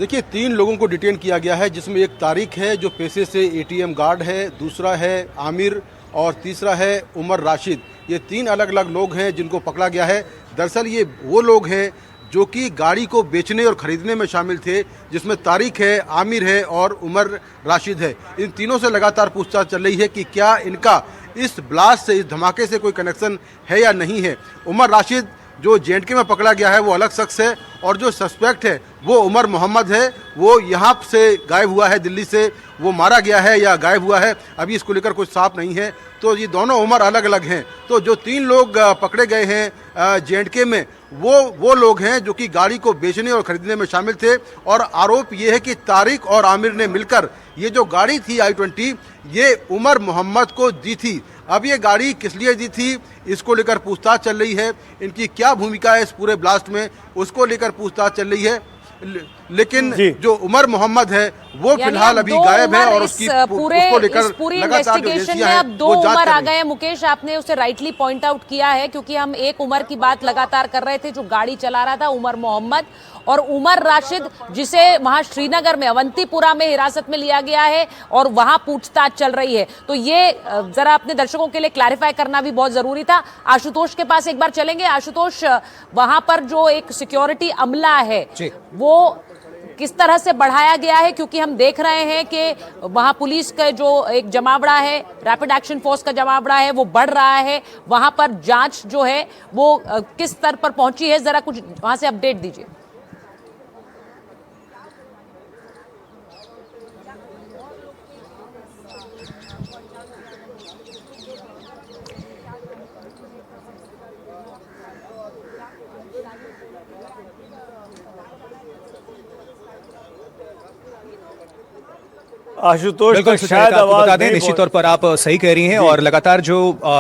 देखिए 3 लोगों को डिटेन किया गया है, जिसमें एक तारिक है जो पेशे से एटीएम गार्ड है, दूसरा है आमिर और तीसरा है उमर राशिद। ये 3 अलग अलग लोग हैं जिनको पकड़ा गया है। दरअसल ये वो लोग हैं जो कि गाड़ी को बेचने और ख़रीदने में शामिल थे, जिसमें तारिक है, आमिर है और उमर राशिद है। इन तीनों से लगातार पूछताछ चल रही है कि क्या इनका इस ब्लास्ट से, इस धमाके से कोई कनेक्शन है या नहीं है। उमर राशिद जो जेएंडके में पकड़ा गया है वो अलग शख्स है, और जो सस्पेक्ट है वो उमर मोहम्मद है। वो यहाँ से गायब हुआ है, दिल्ली से वो मारा गया है या गायब हुआ है, अभी इसको लेकर कुछ साफ नहीं है। तो ये दोनों उमर अलग अलग हैं। तो जो 3 लोग पकड़े गए हैं जेएंडके में, वो लोग हैं जो कि गाड़ी को बेचने और खरीदने में शामिल थे। और आरोप ये है कि तारिक और आमिर ने मिलकर ये जो गाड़ी थी i20, ये उमर मोहम्मद को दी थी। अब ये गाड़ी किस लिए दी थी, इसको लेकर पूछताछ चल रही है। इनकी क्या भूमिका है इस पूरे ब्लास्ट में, उसको लेकर पूछताछ चल रही है। लेकिन जो उमर मोहम्मद है वो फिलहाल अभी गायब है, और उसको लेकर पूरी इन्वेस्टिगेशन में अब 2 उमर आ गए हैं। मुकेश, आपने उसे राइटली पॉइंट आउट किया है, क्योंकि हम एक उमर की बात लगातार कर रहे थे जो गाड़ी चला रहा था, उमर मोहम्मद, और उमर राशिद जिसे वहां श्रीनगर में अवंतीपुरा में हिरासत में लिया गया है और वहां पूछताछ चल रही है। तो ये जरा अपने दर्शकों के लिए क्लैरिफाई करना भी बहुत जरूरी था। आशुतोष के पास एक बार चलेंगे। आशुतोष, वहां पर जो एक सिक्योरिटी अमला है वो किस तरह से बढ़ाया गया है, क्योंकि हम देख रहे हैं कि वहां पुलिस का जो एक जमावड़ा है, रैपिड एक्शन फोर्स का जमावड़ा है, वो बढ़ रहा है। वहां पर जांच जो है वो किस स्तर पर पहुंची है, जरा कुछ वहां से अपडेट दीजिए। आशुतोष शायद बता दें, निश्चित तौर पर आप सही कह रही हैं, और लगातार जो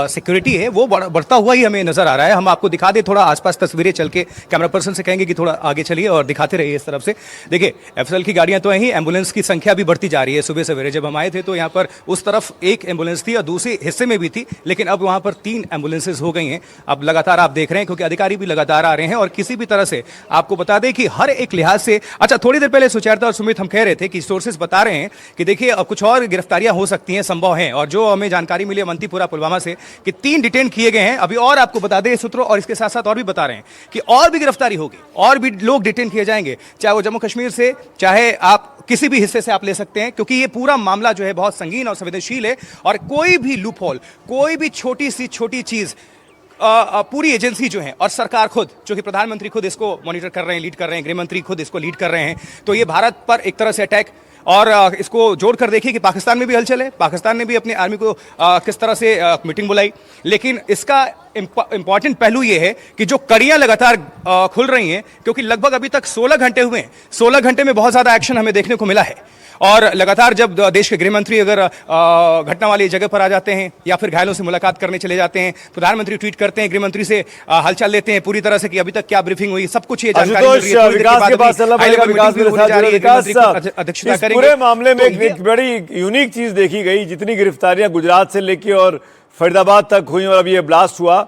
सिक्योरिटी है वो बढ़ता हुआ ही हमें नजर आ रहा है। हम आपको दिखा दें थोड़ा आसपास तस्वीरें चल के, कैमरा पर्सन से कहेंगे कि थोड़ा आगे चलिए और दिखाते रहिए इस तरफ से। देखिए एफएसएल की गाड़ियां तो हैं ही, एम्बुलेंस की संख्या भी बढ़ती जा रही है। सुबह सवेरे जब हम आए थे तो यहाँ पर उस तरफ एक एम्बुलेंस थी और दूसरे हिस्से में भी थी, लेकिन अब वहाँ पर 3 एम्बुलेंसेज हो गई हैं। अब लगातार आप देख रहे हैं, क्योंकि अधिकारी भी लगातार आ रहे हैं, और किसी भी तरह से आपको बता दें कि हर एक लिहाज से, अच्छा थोड़ी देर पहले सुचेता और सुमित हम कह रहे थे कि सोर्सेज बता रहे हैं कि देखिए अब कुछ और गिरफ्तारियां हो सकती हैं, संभव हैं। और जो हमें जानकारी मिली अवंतीपुरा पुलवामा से कि 3 डिटेन किए गए हैं अभी, और आपको बता दें सूत्रों, और इसके साथ साथ और भी बता रहे हैं कि और भी गिरफ्तारी होगी, और भी लोग डिटेन किए जाएंगे, चाहे वो जम्मू कश्मीर से, चाहे आप किसी भी हिस्से से आप ले सकते हैं, क्योंकि ये पूरा मामला जो है बहुत संगीन और संवेदनशील है। और कोई भी लूप होल, कोई भी छोटी सी छोटी चीज, पूरी एजेंसी जो है और सरकार खुद, जो कि प्रधानमंत्री खुद इसको मॉनिटर कर रहे हैं, लीड कर रहे हैं, गृहमंत्री खुद इसको लीड कर रहे हैं, तो ये भारत पर एक तरह से अटैक। और इसको जोड़कर देखिए कि पाकिस्तान में भी हलचल है, पाकिस्तान ने भी अपनी आर्मी को किस तरह से मीटिंग बुलाई। लेकिन इसका इंपॉर्टेंट पहलू यह है कि जो कड़ियां लगातार खुल रही हैं, क्योंकि लगभग अभी तक 16 घंटे हुए हैं, 16 घंटे में बहुत ज्यादा एक्शन हमें देखने को मिला है। और लगातार जब देश के गृहमंत्री अगर घटना वाली जगह पर आ जाते हैं या फिर घायलों से मुलाकात करने चले जाते हैं, प्रधानमंत्री ट्वीट करते हैं, गृहमंत्री से हालचाल लेते हैं पूरी तरह से कि अभी तक क्या ब्रीफिंग हुई, सब कुछ ये जानकारी मिल रही है। अध्यक्षता करेंगे। पूरे मामले में एक बड़ी यूनिक चीज देखी गई, जितनी गिरफ्तारियां गुजरात से लेके और फरीदाबाद तक हुई और अभी ये ब्लास्ट हुआ,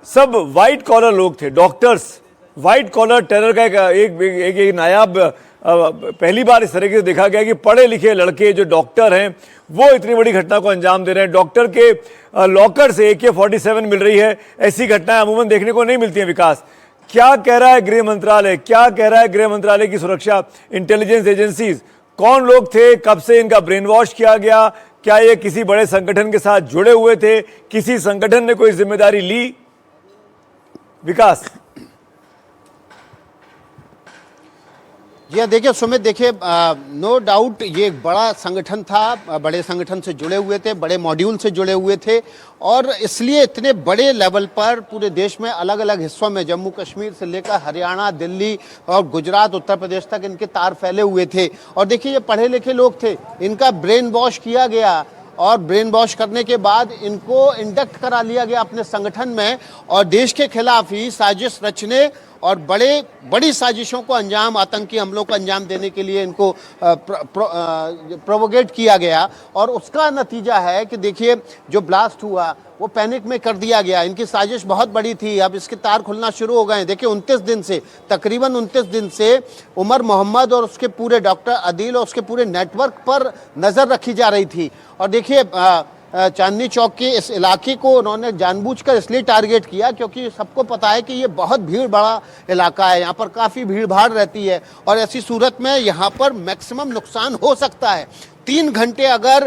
सब व्हाइट कॉलर लोग थे, डॉक्टर्स। व्हाइट कॉलर टेरर का एक नायाब पहली बार इस तरीके से देखा गया कि पढ़े लिखे लड़के जो डॉक्टर हैं वो इतनी बड़ी घटना को अंजाम दे रहे हैं। डॉक्टर के लॉकर से AK-47 मिल रही है, ऐसी घटनाएं अमूमन देखने को नहीं मिलती हैं। विकास, क्या कह रहा है गृह मंत्रालय, क्या कह रहा है गृह मंत्रालय की सुरक्षा इंटेलिजेंस एजेंसीज? कौन लोग थे, कब से इनका ब्रेन वॉश किया गया, क्या ये किसी बड़े संगठन के साथ जुड़े हुए थे, किसी संगठन ने कोई जिम्मेदारी ली? विकास, ये देखिए सुमित, देखिए नो डाउट ये एक बड़ा संगठन था, बड़े संगठन से जुड़े हुए थे, बड़े मॉड्यूल से जुड़े हुए थे, और इसलिए इतने बड़े लेवल पर पूरे देश में अलग अलग हिस्सों में, जम्मू कश्मीर से लेकर हरियाणा, दिल्ली और गुजरात, उत्तर प्रदेश तक इनके तार फैले हुए थे। और देखिए ये पढ़े लिखे लोग थे, इनका ब्रेन वॉश किया गया, और ब्रेन वॉश करने के बाद इनको इंडक्ट करा लिया गया अपने संगठन में, और देश के खिलाफ ही साजिश रचने और बड़ी साजिशों को अंजाम, आतंकी हमलों को अंजाम देने के लिए इनको प्रोवोकेट किया गया। और उसका नतीजा है कि देखिए जो ब्लास्ट हुआ वो पैनिक में कर दिया गया। इनकी साजिश बहुत बड़ी थी, अब इसके तार खुलना शुरू हो गए। देखिए 29 दिन से, तकरीबन 29 दिन से उमर मोहम्मद और उसके पूरे डॉक्टर आदिल और उसके पूरे नेटवर्क पर नज़र रखी जा रही थी। और देखिए चांदनी चौक के इस इलाके को उन्होंने जानबूझकर इसलिए टारगेट किया क्योंकि सबको पता है कि ये बहुत भीड़ बड़ा इलाका है, यहाँ पर काफ़ी भीड़ भाड़ रहती है और ऐसी सूरत में यहाँ पर मैक्सिमम नुकसान हो सकता है। 3 घंटे अगर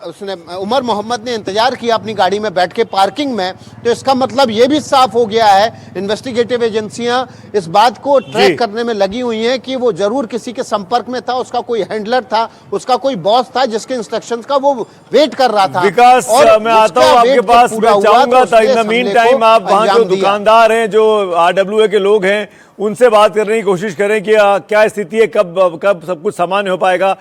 उसने उमर मोहम्मद ने इंतजार किया अपनी गाड़ी में बैठ के पार्किंग में, तो इसका मतलब ये भी साफ हो गया है, इन्वेस्टिगेटिव एजेंसियां इस बात को ट्रैक करने में लगी हुई हैं कि वो जरूर किसी के संपर्क में था, उसका कोई हैंडलर था, उसका कोई बॉस था जिसके इंस्ट्रक्शंस का वो वेट कर रहा था। विकास, मैं आता हूं आपके पास, मैं चाहूंगा था इन द मीन टाइम आप वहां जो दुकानदार हैं, जो आरडब्ल्यूए के लोग हैं, उनसे बात करने की कोशिश करें कि क्या स्थिति है, कब सब कुछ सामान्य हो पाएगा।